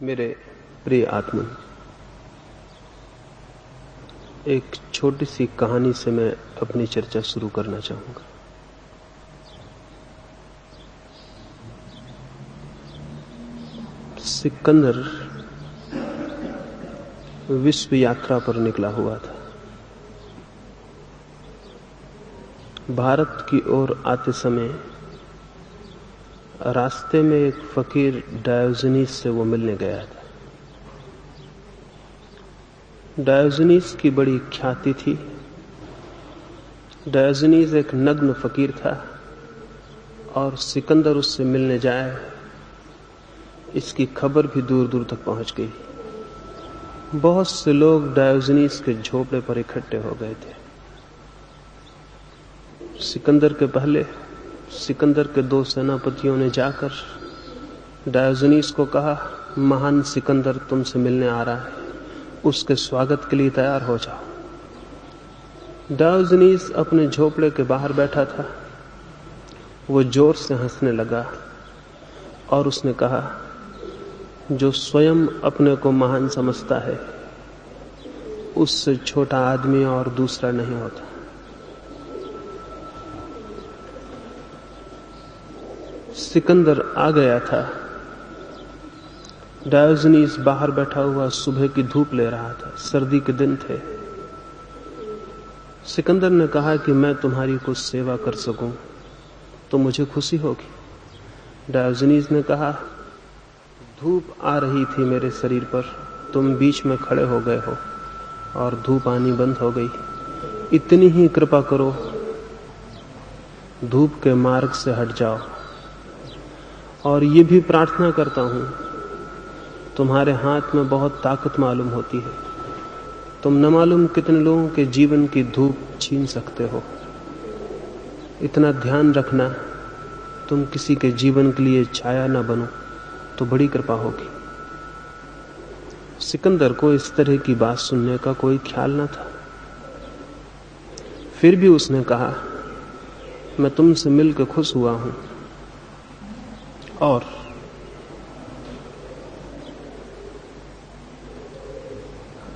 मेरे प्रिय आत्मन, एक छोटी सी कहानी से मैं अपनी चर्चा शुरू करना चाहूंगा। सिकंदर विश्व यात्रा पर निकला हुआ था। भारत की ओर आते समय रास्ते में एक फकीर डायोजनीस से वो मिलने गया था। डायोजनीस की बड़ी ख्याति थी। डायोजनीस एक नग्न फकीर था और सिकंदर उससे मिलने जाए, इसकी खबर भी दूर दूर तक पहुंच गई। बहुत से लोग डायोजनीस के झोपड़े पर इकट्ठे हो गए थे। सिकंदर के पहले सिकंदर के दो सेनापतियों ने जाकर डायोजनीस को कहा, महान सिकंदर तुमसे मिलने आ रहा है, उसके स्वागत के लिए तैयार हो जाओ। डायोजनीस अपने झोपड़े के बाहर बैठा था। वो जोर से हंसने लगा और उसने कहा, जो स्वयं अपने को महान समझता है उससे छोटा आदमी और दूसरा नहीं होता। सिकंदर आ गया था। डायोजनीस बाहर बैठा हुआ सुबह की धूप ले रहा था। सर्दी के दिन थे। सिकंदर ने कहा कि मैं तुम्हारी कुछ सेवा कर सकूं तो मुझे खुशी होगी। डायोजनीस ने कहा, धूप आ रही थी मेरे शरीर पर, तुम बीच में खड़े हो गए हो और धूप आनी बंद हो गई। इतनी ही कृपा करो, धूप के मार्ग से हट जाओ। और ये भी प्रार्थना करता हूं, तुम्हारे हाथ में बहुत ताकत मालूम होती है। तुम न मालूम कितने लोगों के जीवन की धूप छीन सकते हो। इतना ध्यान रखना, तुम किसी के जीवन के लिए छाया न बनो तो बड़ी कृपा होगी। सिकंदर को इस तरह की बात सुनने का कोई ख्याल न था। फिर भी उसने कहा, मैं तुमसे मिलकर खुश हुआ हूं और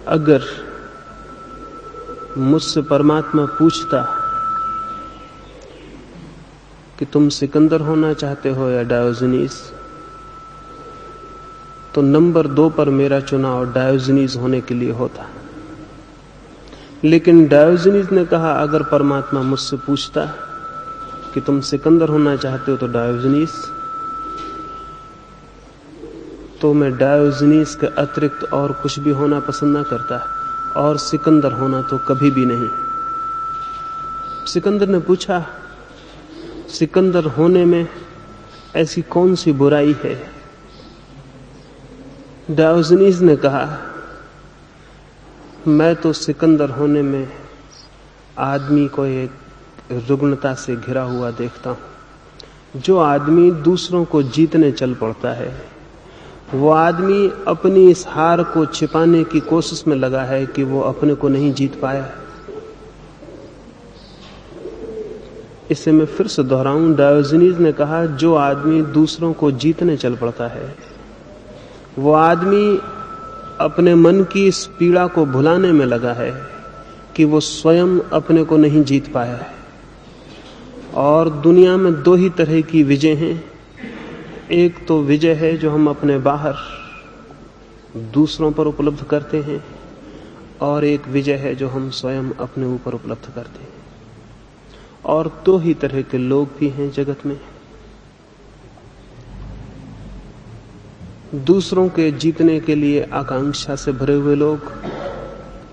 अगर मुझसे परमात्मा पूछता कि तुम सिकंदर होना चाहते हो या डायोजनीस, तो नंबर 2 पर मेरा चुनाव डायोजनीस होने के लिए होता। लेकिन डायोजनीस ने कहा, अगर परमात्मा मुझसे पूछता कि तुम सिकंदर होना चाहते हो तो डायोजनीस, तो मैं डायोजनीस के अतिरिक्त और कुछ भी होना पसंद न करता, और सिकंदर होना तो कभी भी नहीं। सिकंदर ने पूछा, सिकंदर होने में ऐसी कौन सी बुराई है? डायोजनीस ने कहा, मैं तो सिकंदर होने में आदमी को एक रुग्णता से घिरा हुआ देखता हूं। जो आदमी दूसरों को जीतने चल पड़ता है, वो आदमी अपनी इस हार को छिपाने की कोशिश में लगा है कि वो अपने को नहीं जीत पाया। इसे मैं फिर से दोहराऊं, डायोजनीस ने कहा, जो आदमी दूसरों को जीतने चल पड़ता है, वो आदमी अपने मन की इस पीड़ा को भुलाने में लगा है कि वो स्वयं अपने को नहीं जीत पाया है। और दुनिया में 2 ही तरह की विजय हैं। एक तो विजय है जो हम अपने बाहर दूसरों पर उपलब्ध करते हैं, और एक विजय है जो हम स्वयं अपने ऊपर उपलब्ध करते हैं। और 2 ही तरह के लोग भी हैं जगत में। दूसरों के जीतने के लिए आकांक्षा से भरे हुए लोग,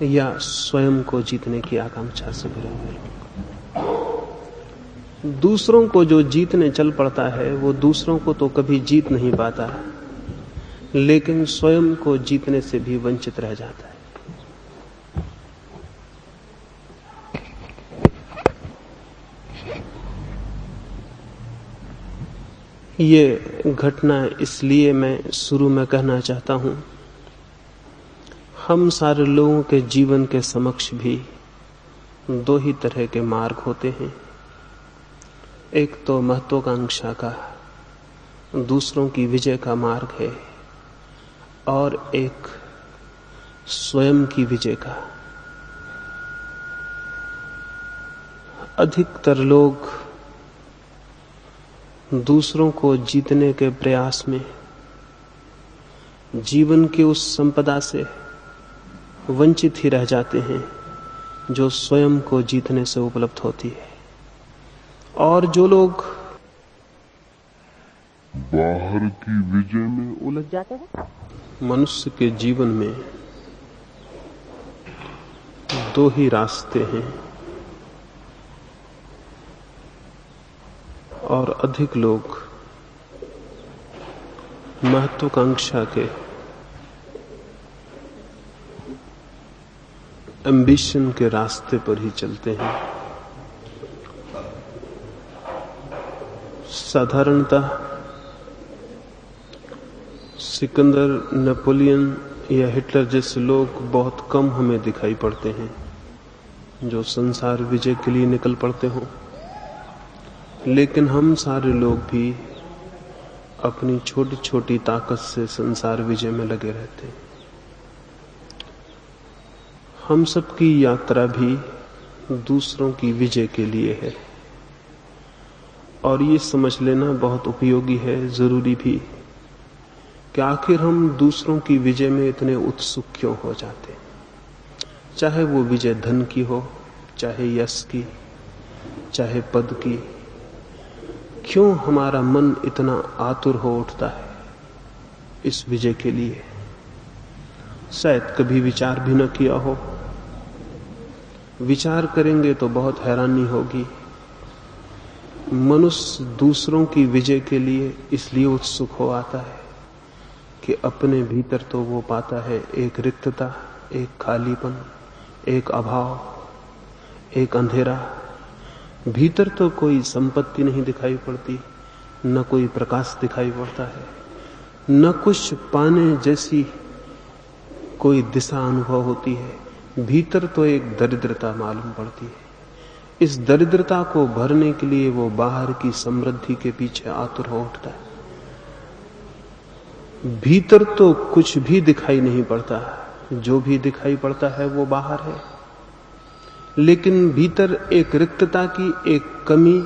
या स्वयं को जीतने की आकांक्षा से भरे हुए लोग। दूसरों को जो जीतने चल पड़ता है वो दूसरों को तो कभी जीत नहीं पाता, लेकिन स्वयं को जीतने से भी वंचित रह जाता है। ये घटना इसलिए मैं शुरू में कहना चाहता हूं, हम सारे लोगों के जीवन के समक्ष भी 2 ही तरह के मार्ग होते हैं। एक तो महत्वाकांक्षा का, दूसरों की विजय का मार्ग है। और एक स्वयं की विजय का। अधिकतर लोग दूसरों को जीतने के प्रयास में जीवन की उस संपदा से वंचित ही रह जाते हैं जो स्वयं को जीतने से उपलब्ध होती है। और जो लोग बाहर की विजय में उलझ जाते हैं। मनुष्य के जीवन में दो ही रास्ते हैं और अधिक लोग महत्वाकांक्षा के, एम्बिशन के रास्ते पर ही चलते हैं। साधारणतः सिकंदर, नेपोलियन या हिटलर जैसे लोग बहुत कम हमें दिखाई पड़ते हैं जो संसार विजय के लिए निकल पड़ते हों, लेकिन हम सारे लोग भी अपनी छोटी छोटी ताकत से संसार विजय में लगे रहते हैं। हम सबकी यात्रा भी दूसरों की विजय के लिए है और ये समझ लेना बहुत उपयोगी है, जरूरी भी, कि आखिर हम दूसरों की विजय में इतने उत्सुक क्यों हो जाते हैं। चाहे वो विजय धन की हो, चाहे यश की, चाहे पद की, क्यों हमारा मन इतना आतुर हो उठता है इस विजय के लिए। शायद कभी विचार भी न किया हो। विचार करेंगे तो बहुत हैरानी होगी। मनुष्य दूसरों की विजय के लिए इसलिए उत्सुक हो आता है कि अपने भीतर तो वो पाता है एक रिक्तता, एक खालीपन, एक अभाव, एक अंधेरा। भीतर तो कोई संपत्ति नहीं दिखाई पड़ती, न कोई प्रकाश दिखाई पड़ता है, न कुछ पाने जैसी कोई दिशा अनुभव होती है। भीतर तो एक दरिद्रता मालूम पड़ती है। इस दरिद्रता को भरने के लिए वो बाहर की समृद्धि के पीछे आतुर हो उठता है। भीतर तो कुछ भी दिखाई नहीं पड़ता, जो भी दिखाई पड़ता है वो बाहर है, लेकिन भीतर एक रिक्तता की, एक कमी,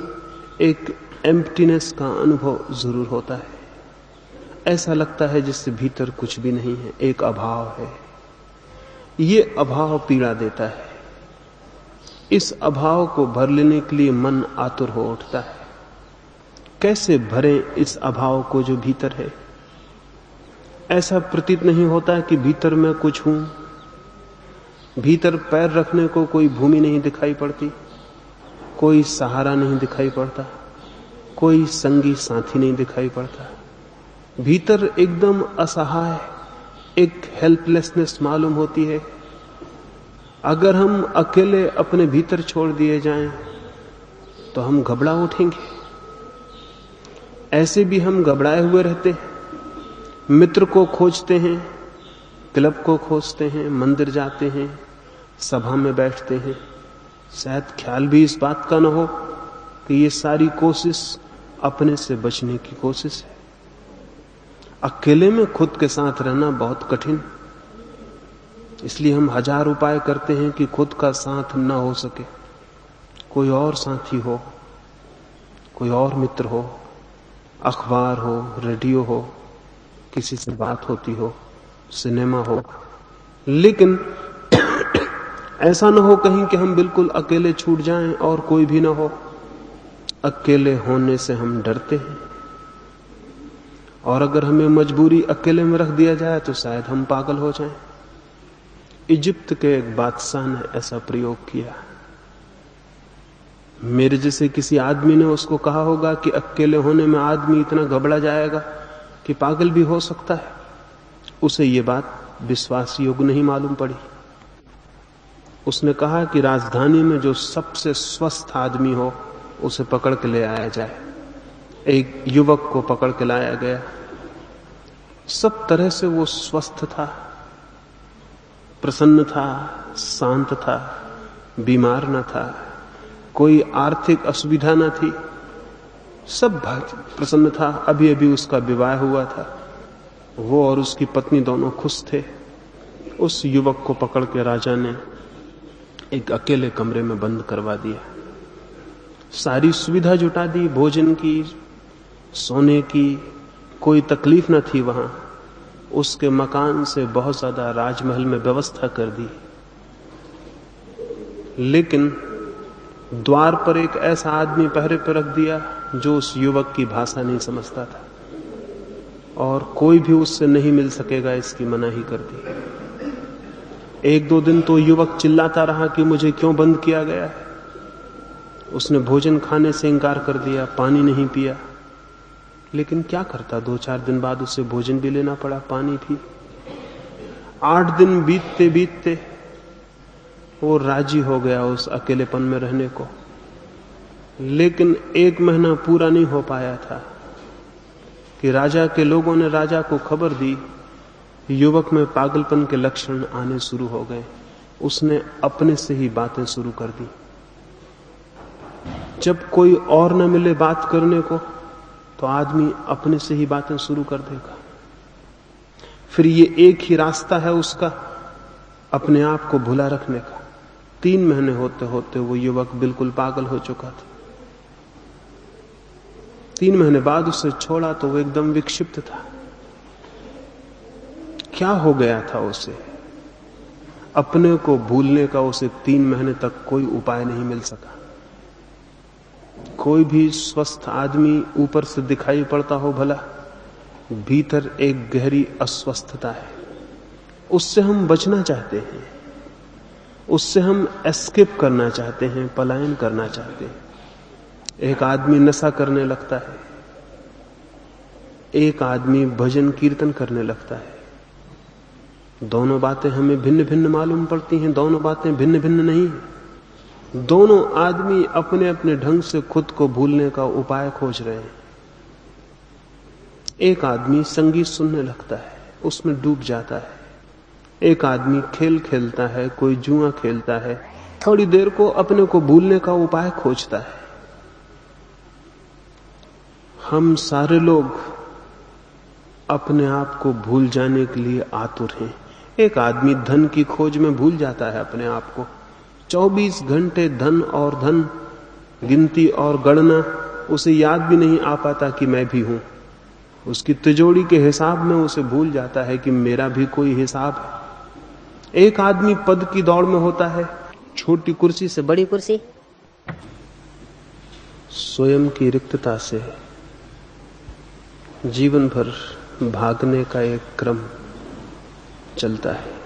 एक एम्प्टीनेस का अनुभव जरूर होता है। ऐसा लगता है जिससे भीतर कुछ भी नहीं है, एक अभाव है। ये अभाव पीड़ा देता है। इस अभाव को भर लेने के लिए मन आतुर हो उठता है। कैसे भरें इस अभाव को जो भीतर है। ऐसा प्रतीत नहीं होता है कि भीतर मैं कुछ हूं। भीतर पैर रखने को कोई भूमि नहीं दिखाई पड़ती, कोई सहारा नहीं दिखाई पड़ता, कोई संगी साथी नहीं दिखाई पड़ता। भीतर एकदम असहाय, एक हेल्पलेसनेस मालूम होती है। अगर हम अकेले अपने भीतर छोड़ दिए जाएं तो हम घबरा उठेंगे। ऐसे भी हम घबराए हुए रहते हैं। मित्र को खोजते हैं, क्लब को खोजते हैं, मंदिर जाते हैं, सभा में बैठते हैं। शायद ख्याल भी इस बात का न हो कि ये सारी कोशिश अपने से बचने की कोशिश है। अकेले में खुद के साथ रहना बहुत कठिन, इसलिए हम हजार उपाय करते हैं कि खुद का साथ न हो सके, कोई और साथी हो, कोई और मित्र हो, अखबार हो, रेडियो हो, किसी से बात होती हो, सिनेमा हो। लेकिन ऐसा न हो कहीं कि हम बिल्कुल अकेले छूट जाएं और कोई भी न हो। अकेले होने से हम डरते हैं और अगर हमें मजबूरी अकेले में रख दिया जाए तो शायद हम पागल हो जाएं। इजिप्त के एक बादशाह ने ऐसा प्रयोग किया। मेरे जैसे किसी आदमी ने उसको कहा होगा कि अकेले होने में आदमी इतना घबरा जाएगा कि पागल भी हो सकता है। उसे ये बात विश्वास योग्य नहीं मालूम पड़ी। उसने कहा कि राजधानी में जो सबसे स्वस्थ आदमी हो उसे पकड़ के ले आया जाए। एक युवक को पकड़ के लाया गया। सब तरह से वो स्वस्थ था, प्रसन्न था, शांत था, बीमार न था, कोई आर्थिक असुविधा न थी, सब प्रसन्न था। अभी अभी उसका विवाह हुआ था, वो और उसकी पत्नी दोनों खुश थे। उस युवक को पकड़ के राजा ने एक अकेले कमरे में बंद करवा दिया। सारी सुविधा जुटा दी, भोजन की, सोने की, कोई तकलीफ न थी वहां। उसके मकान से बहुत ज्यादा राजमहल में व्यवस्था कर दी, लेकिन द्वार पर एक ऐसा आदमी पहरे पर रख दिया जो उस युवक की भाषा नहीं समझता था, और कोई भी उससे नहीं मिल सकेगा इसकी मनाही कर दी। एक दो दिन तो युवक चिल्लाता रहा कि मुझे क्यों बंद किया गया है। उसने भोजन खाने से इंकार कर दिया, पानी नहीं पिया, लेकिन क्या करता, 2-4 दिन बाद उसे भोजन भी लेना पड़ा, पानी भी। 8 दिन बीतते बीतते वो राजी हो गया उस अकेलेपन में रहने को, लेकिन 1 महीना पूरा नहीं हो पाया था कि राजा के लोगों ने राजा को खबर दी, युवक में पागलपन के लक्षण आने शुरू हो गए। उसने अपने से ही बातें शुरू कर दी। जब कोई और न मिले बात करने को तो आदमी अपने से ही बातें शुरू कर देगा। फिर ये एक ही रास्ता है उसका, अपने आप को भुला रखने का। 3 महीने होते होते वो युवक बिल्कुल पागल हो चुका था। 3 महीने बाद उसे छोड़ा तो वो एकदम विक्षिप्त था। क्या हो गया था उसे? अपने को भूलने का उसे 3 महीने तक कोई उपाय नहीं मिल सका। कोई भी स्वस्थ आदमी ऊपर से दिखाई पड़ता हो भला, भीतर एक गहरी अस्वस्थता है। उससे हम बचना चाहते हैं, उससे हम एस्केप करना चाहते हैं, पलायन करना चाहते हैं। एक आदमी नशा करने लगता है, एक आदमी भजन कीर्तन करने लगता है। दोनों बातें हमें भिन्न भिन्न मालूम पड़ती हैं, दोनों बातें भिन्न भिन्न नहीं हैं। दोनों आदमी अपने अपने ढंग से खुद को भूलने का उपाय खोज रहे हैं। एक आदमी संगीत सुनने लगता है, उसमें डूब जाता है। एक आदमी खेल खेलता है, कोई जुआ खेलता है, थोड़ी देर को अपने को भूलने का उपाय खोजता है। हम सारे लोग अपने आप को भूल जाने के लिए आतुर हैं। एक आदमी धन की खोज में भूल जाता है अपने आप को। 24 घंटे धन और धन, गिनती और गणना, उसे याद भी नहीं आ पाता कि मैं भी हूं। उसकी तिजोरी के हिसाब में उसे भूल जाता है कि मेरा भी कोई हिसाब है। एक आदमी पद की दौड़ में होता है, छोटी कुर्सी से बड़ी कुर्सी, स्वयं की रिक्तता से जीवन भर भागने का एक क्रम चलता है।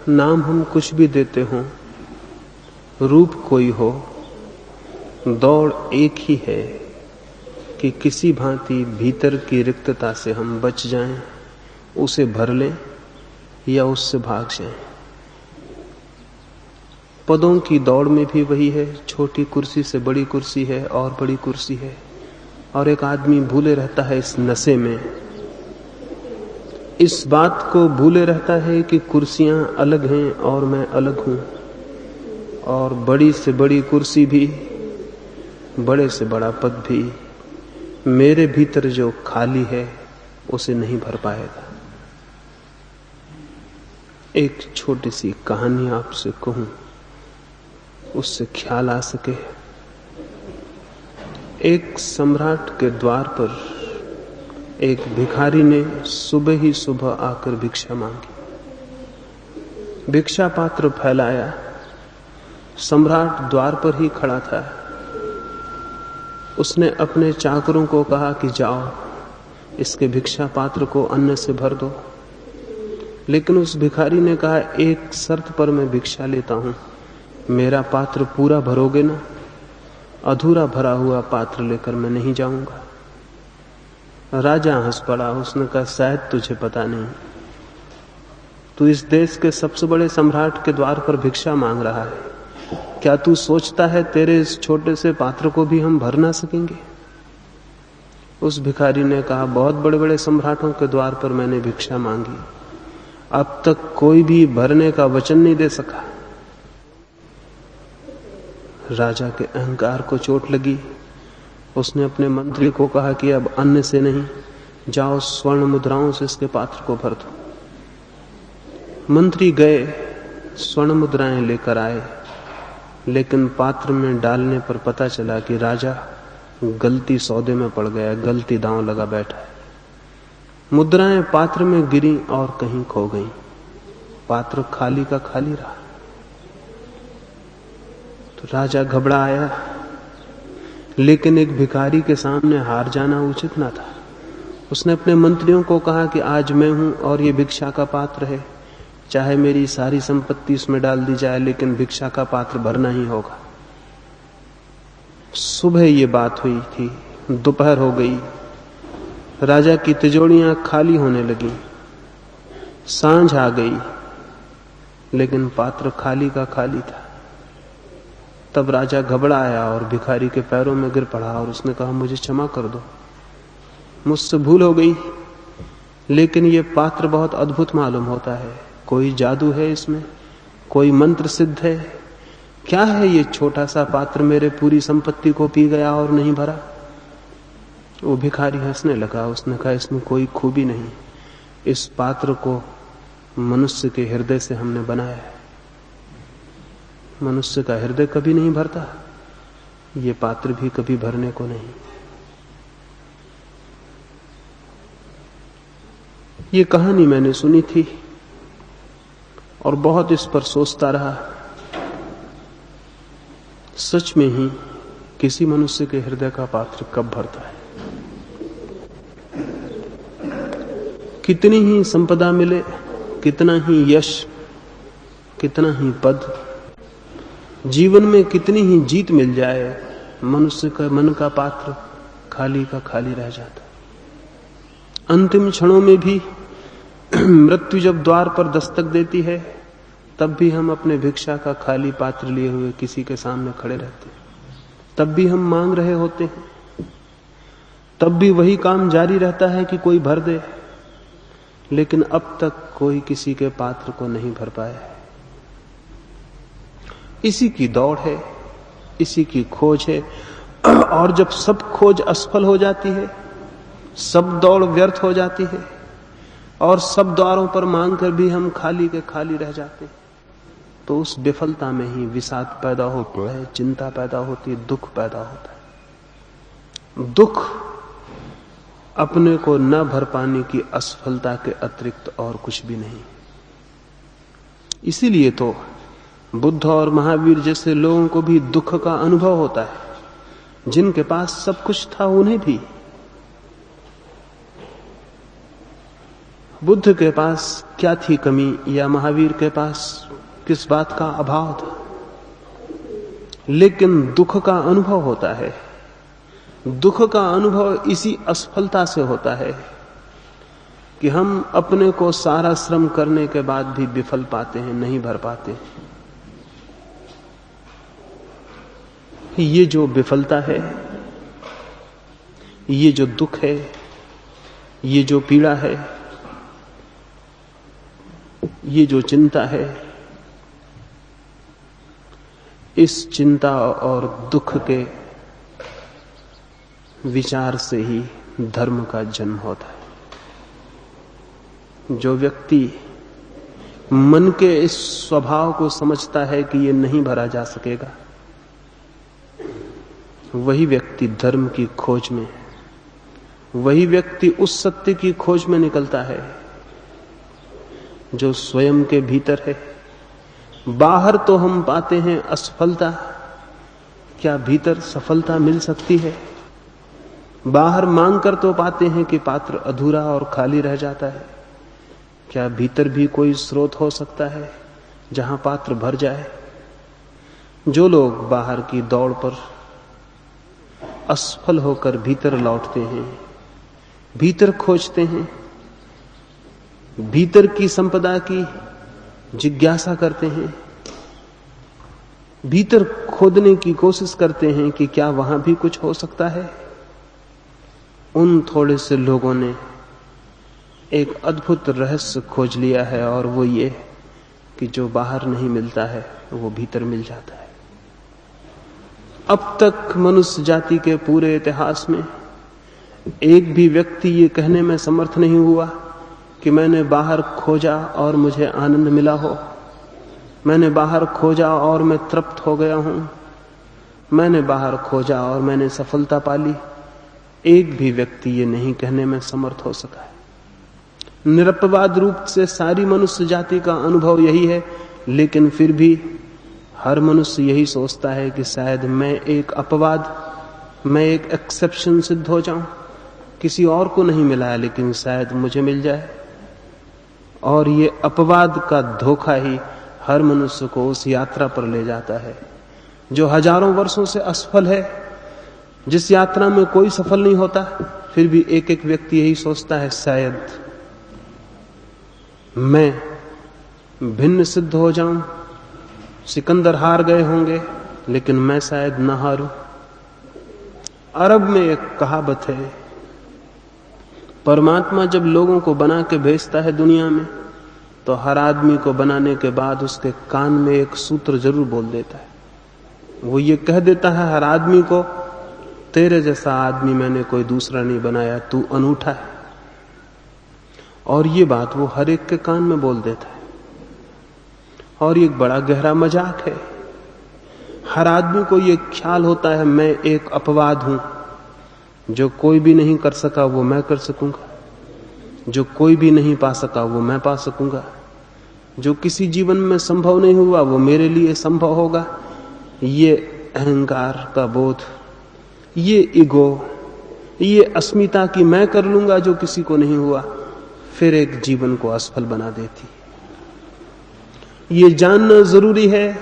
नाम हम कुछ भी देते हों, रूप कोई हो, दौड़ एक ही है कि किसी भांति भीतर की रिक्तता से हम बच जाएं, उसे भर लें या उससे भाग जाएं। पदों की दौड़ में भी वही है, छोटी कुर्सी से बड़ी कुर्सी है और बड़ी कुर्सी है, और एक आदमी भूले रहता है इस नशे में, इस बात को भूले रहता है कि कुर्सियां अलग हैं और मैं अलग हूं, और बड़ी से बड़ी कुर्सी भी, बड़े से बड़ा पद भी मेरे भीतर जो खाली है उसे नहीं भर पाएगा। एक छोटी सी कहानी आपसे कहूं, उससे ख्याल आ सके। एक सम्राट के द्वार पर एक भिखारी ने सुबह ही सुबह आकर भिक्षा मांगी। भिक्षा पात्र फैलाया, सम्राट द्वार पर ही खड़ा था। उसने अपने चाकरों को कहा कि जाओ इसके भिक्षा पात्र को अन्न से भर दो। लेकिन उस भिखारी ने कहा, एक शर्त पर मैं भिक्षा लेता हूं, मेरा पात्र पूरा भरोगे ना? अधूरा भरा हुआ पात्र लेकर मैं नहीं जाऊंगा। राजा हंस पड़ा। उसने कहा, शायद तुझे पता नहीं, तू इस देश के सबसे बड़े सम्राट के द्वार पर भिक्षा मांग रहा है। क्या तू सोचता है तेरे इस छोटे से पात्र को भी हम भर ना सकेंगे? उस भिखारी ने कहा, बहुत बड़े बड़े सम्राटों के द्वार पर मैंने भिक्षा मांगी, अब तक कोई भी भरने का वचन नहीं दे सका। राजा के अहंकार को चोट लगी। उसने अपने मंत्री को कहा कि अब अन्न से नहीं, जाओ स्वर्ण मुद्राओं से इसके पात्र को भर दो। मंत्री गए, स्वर्ण मुद्राएं लेकर आए, लेकिन पात्र में डालने पर पता चला कि राजा गलती सौदे में पड़ गया, गलती दांव लगा बैठा है। मुद्राएं पात्र में गिरी और कहीं खो गईं। पात्र खाली का खाली रहा। तो राजा घबराया, लेकिन एक भिखारी के सामने हार जाना उचित ना था। उसने अपने मंत्रियों को कहा कि आज मैं हूं और ये भिक्षा का पात्र है, चाहे मेरी सारी संपत्ति इसमें डाल दी जाए, लेकिन भिक्षा का पात्र भरना ही होगा। सुबह ये बात हुई थी, दोपहर हो गई, राजा की तिजोरियां खाली होने लगी। सांझ आ गई, लेकिन पात्र खाली का खाली था। तब राजा घबराया और भिखारी के पैरों में गिर पड़ा और उसने कहा, मुझे क्षमा कर दो, मुझसे भूल हो गई, लेकिन ये पात्र बहुत अद्भुत मालूम होता है। कोई जादू है इसमें, कोई मंत्र सिद्ध है। क्या है ये छोटा सा पात्र, मेरे पूरी संपत्ति को पी गया और नहीं भरा। वो भिखारी हंसने लगा। उसने कहा, इसमें कोई खूबी नहीं, इस पात्र को मनुष्य के हृदय से हमने बनाया है। मनुष्य का हृदय कभी नहीं भरता, ये पात्र भी कभी भरने को नहीं। ये कहानी मैंने सुनी थी और बहुत इस पर सोचता रहा। सच में ही किसी मनुष्य के हृदय का पात्र कब भरता है। कितनी ही संपदा मिले, कितना ही यश, कितना ही पद, जीवन में कितनी ही जीत मिल जाए, मनुष्य का मन का पात्र खाली का खाली रह जाता। अंतिम क्षणों में भी मृत्यु जब द्वार पर दस्तक देती है, तब भी हम अपने भिक्षा का खाली पात्र लिए हुए किसी के सामने खड़े रहते हैं। तब भी हम मांग रहे होते हैं, तब भी वही काम जारी रहता है कि कोई भर दे, लेकिन अब तक कोई किसी के पात्र को नहीं भर पाया है। इसी की दौड़ है, इसी की खोज है, और जब सब खोज असफल हो जाती है, सब दौड़ व्यर्थ हो जाती है और सब द्वारों पर मांग कर भी हम खाली के खाली रह जाते हैं, तो उस विफलता में ही विषाद पैदा होता है, चिंता पैदा होती है, दुख पैदा होता है। दुख अपने को न भर पाने की असफलता के अतिरिक्त और कुछ भी नहीं। इसीलिए तो बुद्ध और महावीर जैसे लोगों को भी दुख का अनुभव होता है। जिनके पास सब कुछ था उन्हें भी। बुद्ध के पास क्या थी कमी, या महावीर के पास किस बात का अभाव था, लेकिन दुख का अनुभव होता है। दुख का अनुभव इसी असफलता से होता है कि हम अपने को सारा श्रम करने के बाद भी विफल पाते हैं, नहीं भर पाते। ये जो विफलता है, ये जो दुख है, ये जो पीड़ा है, ये जो चिंता है, इस चिंता और दुख के विचार से ही धर्म का जन्म होता है। जो व्यक्ति मन के इस स्वभाव को समझता है कि ये नहीं भरा जा सकेगा, वही व्यक्ति धर्म की खोज में, वही व्यक्ति उस सत्य की खोज में निकलता है जो स्वयं के भीतर है। बाहर तो हम पाते हैं असफलता, क्या भीतर सफलता मिल सकती है? बाहर मांग कर तो पाते हैं कि पात्र अधूरा और खाली रह जाता है, क्या भीतर भी कोई स्रोत हो सकता है जहां पात्र भर जाए? जो लोग बाहर की दौड़ पर असफल होकर भीतर लौटते हैं, भीतर खोजते हैं, भीतर की संपदा की जिज्ञासा करते हैं, भीतर खोदने की कोशिश करते हैं कि क्या वहां भी कुछ हो सकता है, उन थोड़े से लोगों ने एक अद्भुत रहस्य खोज लिया है, और वो ये कि जो बाहर नहीं मिलता है वो भीतर मिल जाता है। अब तक मनुष्य जाति के पूरे इतिहास में एक भी व्यक्ति ये कहने में समर्थ नहीं हुआ कि मैंने बाहर खोजा और मुझे आनंद मिला हो, मैंने बाहर खोजा और मैं तृप्त हो गया हूं, मैंने बाहर खोजा और मैंने सफलता पाली। एक भी व्यक्ति ये नहीं कहने में समर्थ हो सका है। निरपवाद रूप से सारी मनुष्य जाति का अनुभव यही है, लेकिन फिर भी हर मनुष्य यही सोचता है कि शायद मैं एक अपवाद, मैं एक एक्सेप्शन सिद्ध हो जाऊं, किसी और को नहीं मिला है लेकिन शायद मुझे मिल जाए। और ये अपवाद का धोखा ही हर मनुष्य को उस यात्रा पर ले जाता है जो हजारों वर्षों से असफल है, जिस यात्रा में कोई सफल नहीं होता। फिर भी एक एक व्यक्ति यही सोचता है शायद मैं भिन्न सिद्ध हो जाऊं, सिकंदर हार गए होंगे लेकिन मैं शायद न हारूं। अरब में एक कहावत है, परमात्मा जब लोगों को बना के भेजता है दुनिया में तो हर आदमी को बनाने के बाद उसके कान में एक सूत्र जरूर बोल देता है। वो ये कह देता है हर आदमी को, तेरे जैसा आदमी मैंने कोई दूसरा नहीं बनाया, तू अनूठा है। और ये बात वो हर एक के कान में बोल देता है। और ये एक बड़ा गहरा मजाक है। हर आदमी को ये ख्याल होता है मैं एक अपवाद हूं, जो कोई भी नहीं कर सका वो मैं कर सकूंगा, जो कोई भी नहीं पा सका वो मैं पा सकूंगा, जो किसी जीवन में संभव नहीं हुआ वो मेरे लिए संभव होगा। ये अहंकार का बोध, ये ईगो, ये अस्मिता की मैं कर लूंगा जो किसी को नहीं हुआ, फिर एक जीवन को असफल बना देती। ये जानना जरूरी है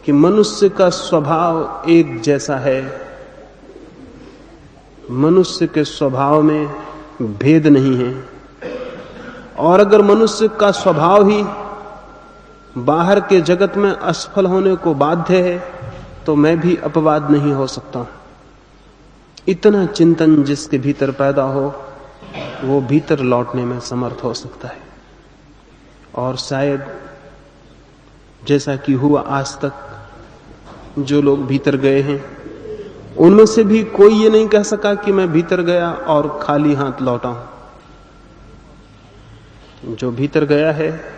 कि मनुष्य का स्वभाव एक जैसा है, मनुष्य के स्वभाव में भेद नहीं है। और अगर मनुष्य का स्वभाव ही बाहर के जगत में असफल होने को बाध्य है तो मैं भी अपवाद नहीं हो सकता। इतना चिंतन जिसके भीतर पैदा हो वो भीतर लौटने में समर्थ हो सकता है। और शायद जैसा कि हुआ आज तक, जो लोग भीतर गए हैं उनमें से भी कोई ये नहीं कह सका कि मैं भीतर गया और खाली हाथ लौटा हूं। जो भीतर गया है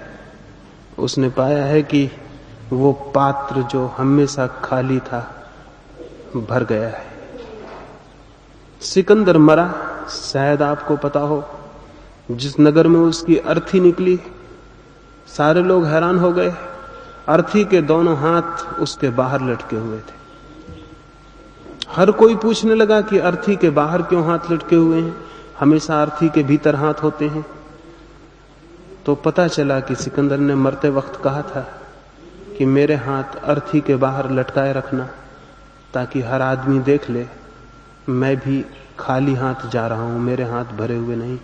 उसने पाया है कि वो पात्र जो हमेशा खाली था भर गया है। सिकंदर मरा, शायद आपको पता हो, जिस नगर में उसकी अर्थी निकली सारे लोग हैरान हो गए। अर्थी के दोनों हाथ उसके बाहर लटके हुए थे। हर कोई पूछने लगा कि अर्थी के बाहर क्यों हाथ लटके हुए हैं, हमेशा अर्थी के भीतर हाथ होते हैं। तो पता चला कि सिकंदर ने मरते वक्त कहा था कि मेरे हाथ अर्थी के बाहर लटकाए रखना, ताकि हर आदमी देख ले मैं भी खाली हाथ जा रहा हूं, मेरे हाथ भरे हुए नहीं।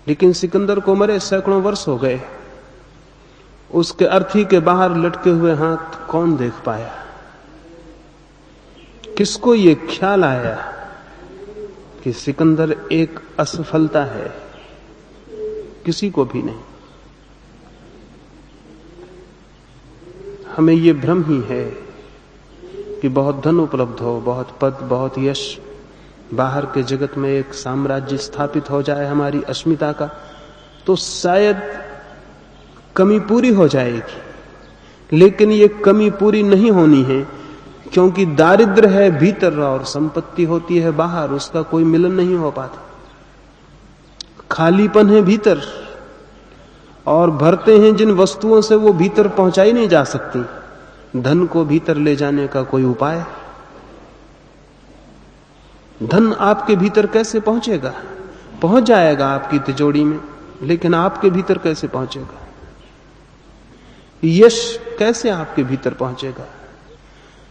लेकिन सिकंदर को मरे सैकड़ों वर्ष हो गए, उसके अर्थी के बाहर लटके हुए हाथ कौन देख पाया? किसको ये ख्याल आया कि सिकंदर एक असफलता है? किसी को भी नहीं। हमें ये भ्रम ही है कि बहुत धन उपलब्ध हो, बहुत पद, बहुत यश, बाहर के जगत में एक साम्राज्य स्थापित हो जाए हमारी अस्मिता का, तो शायद कमी पूरी हो जाएगी। लेकिन ये कमी पूरी नहीं होनी है, क्योंकि दारिद्र्य है भीतर और संपत्ति होती है बाहर, उसका कोई मिलन नहीं हो पाता। खालीपन है भीतर और भरते हैं जिन वस्तुओं से वो भीतर पहुंचाई नहीं जा सकती। धन को भीतर ले जाने का कोई उपाय? धन आपके भीतर कैसे पहुंचेगा? पहुंच जाएगा आपकी तिजोरी में, लेकिन आपके भीतर कैसे पहुंचेगा? यश कैसे आपके भीतर पहुंचेगा?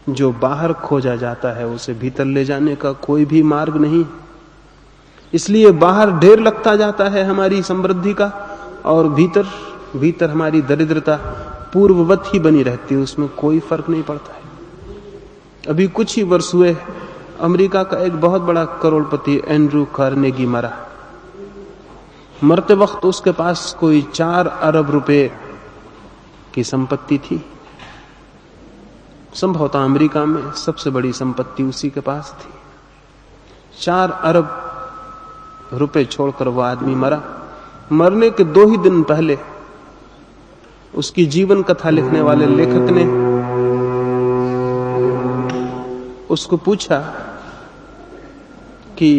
जो बाहर खोजा जाता है उसे भीतर ले जाने का कोई भी मार्ग नहीं। इसलिए बाहर ढेर लगता जाता है हमारी समृद्धि का, और भीतर हमारी दरिद्रता पूर्ववत ही बनी रहती है, उसमें कोई फर्क नहीं पड़ता है। अभी कुछ ही वर्ष हुए अमेरिका का एक बहुत बड़ा करोड़पति एंड्रू कार्नेगी मरा। मरते वक्त उसके पास कोई 4 अरब रुपए की संपत्ति थी। संभवतः अमेरिका में सबसे बड़ी संपत्ति उसी के पास थी। 4 अरब रुपए छोड़कर वो आदमी मरा। मरने के 2 ही दिन पहले उसकी जीवन कथा लिखने वाले लेखक ने उसको पूछा कि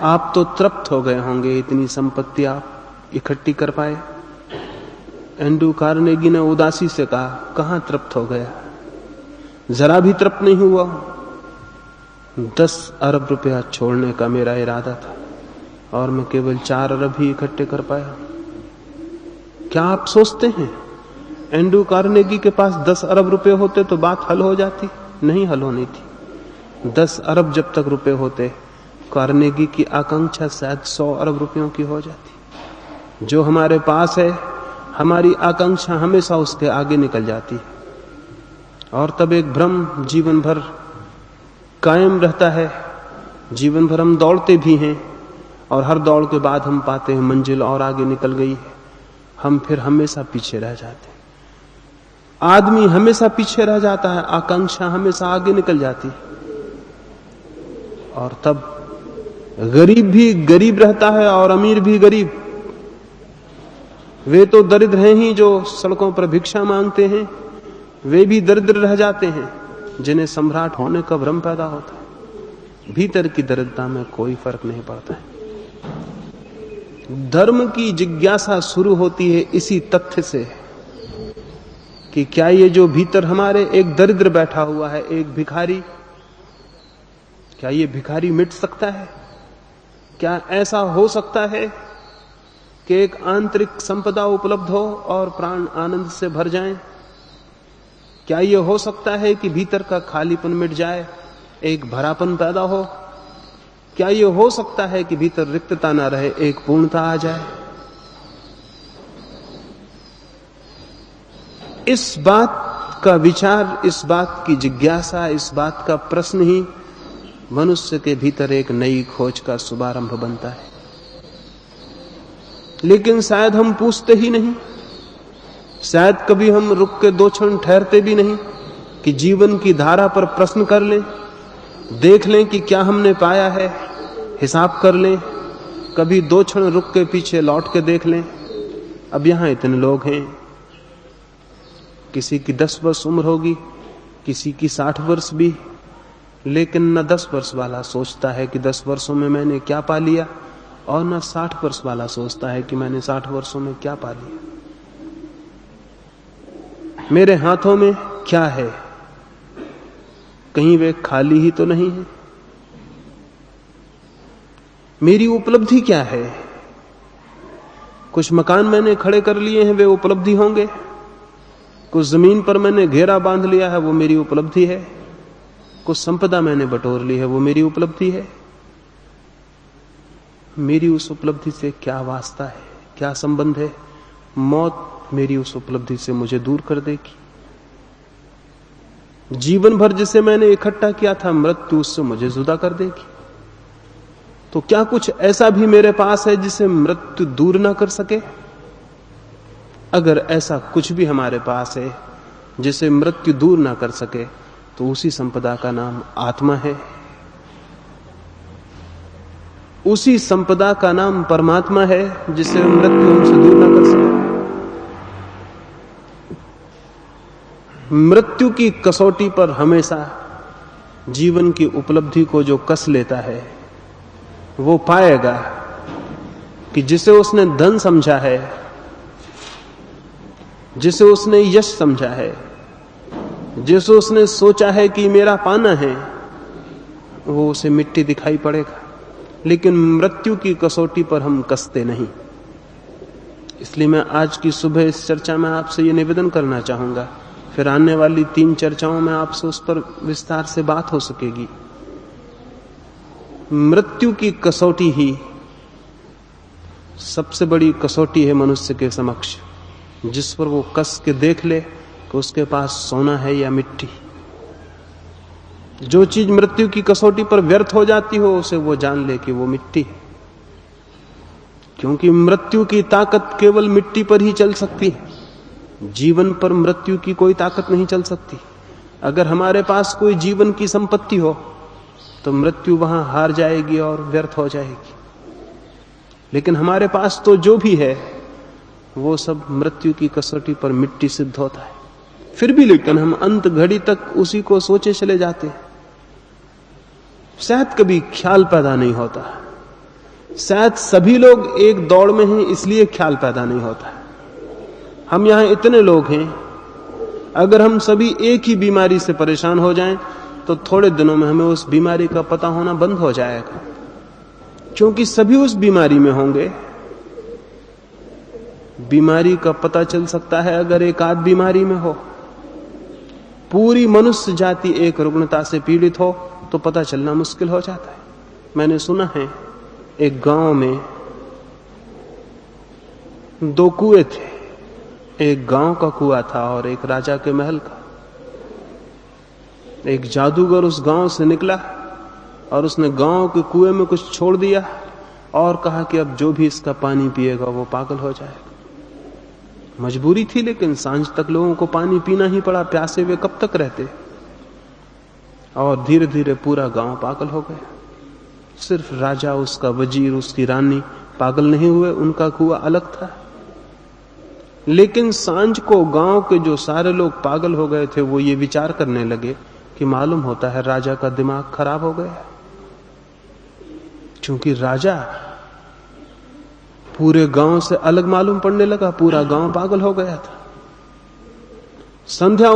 आप तो तृप्त हो गए होंगे, इतनी संपत्ति आप इकट्ठी कर पाए। एंड्रू कार्नेगी ने उदासी से कहा, कहां तृप्त हो गया, जरा भी तृप्त नहीं हुआ। 10 अरब रुपया छोड़ने का मेरा इरादा था और मैं केवल 4 अरब ही इकट्ठे कर पाया। क्या आप सोचते हैं एंड्रू कार्नेगी के पास 10 अरब रुपए होते तो बात हल हो जाती? नहीं हल होनी थी। 10 अरब जब तक रुपए होते, कार्नेगी की आकांक्षा शायद 100 अरब रुपयों की हो जाती। जो हमारे पास है, हमारी आकांक्षा हमेशा उसके आगे निकल जाती है और तब एक भ्रम जीवन भर कायम रहता है। जीवन भर हम दौड़ते भी हैं और हर दौड़ के बाद हम पाते हैं मंजिल और आगे निकल गई है, हम फिर हमेशा पीछे रह जाते हैं। आदमी हमेशा पीछे रह जाता है, आकांक्षा हमेशा आगे निकल जाती है। और तब गरीब भी गरीब रहता है और अमीर भी गरीब। वे तो दरिद्र हैं ही जो सड़कों पर भिक्षा मांगते हैं, वे भी दरिद्र रह जाते हैं जिन्हें सम्राट होने का भ्रम पैदा होता है। भीतर की दरिद्रता में कोई फर्क नहीं पड़ता है। धर्म की जिज्ञासा शुरू होती है इसी तथ्य से कि क्या ये जो भीतर हमारे एक दरिद्र बैठा हुआ है, एक भिखारी, क्या ये भिखारी मिट सकता है? क्या ऐसा हो सकता है कि एक आंतरिक संपदा उपलब्ध हो और प्राण आनंद से भर जाएं? क्या ये हो सकता है कि भीतर का खालीपन मिट जाए, एक भरापन पैदा हो? क्या ये हो सकता है कि भीतर रिक्तता ना रहे, एक पूर्णता आ जाए? इस बात का विचार, इस बात की जिज्ञासा, इस बात का प्रश्न ही मनुष्य के भीतर एक नई खोज का शुभारंभ बनता है। लेकिन शायद हम पूछते ही नहीं, शायद कभी हम रुक के 2 क्षण ठहरते भी नहीं कि जीवन की धारा पर प्रश्न कर लें, देख लें कि क्या हमने पाया है, हिसाब कर लें। कभी 2 क्षण रुक के पीछे लौट के देख लें। अब यहां इतने लोग हैं, किसी की 10 वर्ष उम्र होगी, किसी की 60 वर्ष भी, लेकिन न 10 वर्ष वाला सोचता है कि 10 वर्षों में मैंने क्या पा लिया, और न 60 वर्ष वाला सोचता है कि मैंने 60 वर्षों में क्या पा लिया। मेरे हाथों में क्या है, कहीं वे खाली ही तो नहीं है? मेरी उपलब्धि क्या है? कुछ मकान मैंने खड़े कर लिए हैं, वे उपलब्धि होंगे। कुछ जमीन पर मैंने घेरा बांध लिया है, वो मेरी उपलब्धि है। कुछ संपदा मैंने बटोर ली है, वो मेरी उपलब्धि है। मेरी उस उपलब्धि से क्या वास्ता है, क्या संबंध है? मौत मेरी उस उपलब्धि से मुझे दूर कर देगी। जीवन भर जिसे मैंने इकट्ठा किया था, मृत्यु उससे मुझे जुदा कर देगी। तो क्या कुछ ऐसा भी मेरे पास है जिसे मृत्यु दूर ना कर सके? अगर ऐसा कुछ भी हमारे पास है जिसे मृत्यु दूर ना कर सके, तो उसी संपदा का नाम आत्मा है। उसी संपदा का नाम परमात्मा है जिसे मृत्यु हमसे दूर ना कर सके। मृत्यु की कसौटी पर हमेशा जीवन की उपलब्धि को जो कस लेता है, वो पाएगा कि जिसे उसने धन समझा है, जिसे उसने यश समझा है, जिसे उसने सोचा है कि मेरा पाना है, वो उसे मिट्टी दिखाई पड़ेगा। लेकिन मृत्यु की कसौटी पर हम कसते नहीं। इसलिए मैं आज की सुबह इस चर्चा में आपसे ये निवेदन करना चाहूंगा, फिर आने वाली 3 चर्चाओं में आपसे उस पर विस्तार से बात हो सकेगी। मृत्यु की कसौटी ही सबसे बड़ी कसौटी है मनुष्य के समक्ष, जिस पर वो कस के देख ले कि उसके पास सोना है या मिट्टी। जो चीज मृत्यु की कसौटी पर व्यर्थ हो जाती हो, उसे वो जान ले कि वो मिट्टी है। क्योंकि मृत्यु की ताकत केवल मिट्टी पर ही चल सकती है, जीवन पर मृत्यु की कोई ताकत नहीं चल सकती। अगर हमारे पास कोई जीवन की संपत्ति हो तो मृत्यु वहां हार जाएगी और व्यर्थ हो जाएगी। लेकिन हमारे पास तो जो भी है वो सब मृत्यु की कसौटी पर मिट्टी सिद्ध होता है। फिर भी लेकिन हम अंत घड़ी तक उसी को सोचे चले जाते हैं। शायद कभी ख्याल पैदा नहीं होता, शायद सभी लोग एक दौड़ में हैं इसलिए ख्याल पैदा नहीं होता। हम यहां इतने लोग हैं, अगर हम सभी एक ही बीमारी से परेशान हो जाएं तो थोड़े दिनों में हमें उस बीमारी का पता होना बंद हो जाएगा, क्योंकि सभी उस बीमारी में होंगे। बीमारी का पता चल सकता है अगर एक आध बीमारी में हो। पूरी मनुष्य जाति एक रुग्णता से पीड़ित हो तो पता चलना मुश्किल हो जाता है। मैंने सुना है एक गांव में 2 कुएं थे, एक गांव का कुआं था और एक राजा के महल का। एक जादूगर उस गांव से निकला और उसने गांव के कुएं में कुछ छोड़ दिया और कहा कि अब जो भी इसका पानी पिएगा वो पागल हो जाएगा। मजबूरी थी, लेकिन सांझ तक लोगों को पानी पीना ही पड़ा, प्यासे वे कब तक रहते। और धीरे धीरे पूरा गांव पागल हो गया। सिर्फ राजा, उसका वजीर, उसकी रानी पागल नहीं हुए, उनका कुआं अलग था। लेकिन सांझ को गांव के जो सारे लोग पागल हो गए थे वो ये विचार करने लगे कि मालूम होता है राजा का दिमाग खराब हो गया, क्योंकि राजा पूरे गांव से अलग मालूम पड़ने लगा, पूरा गांव पागल हो गया था। संध्या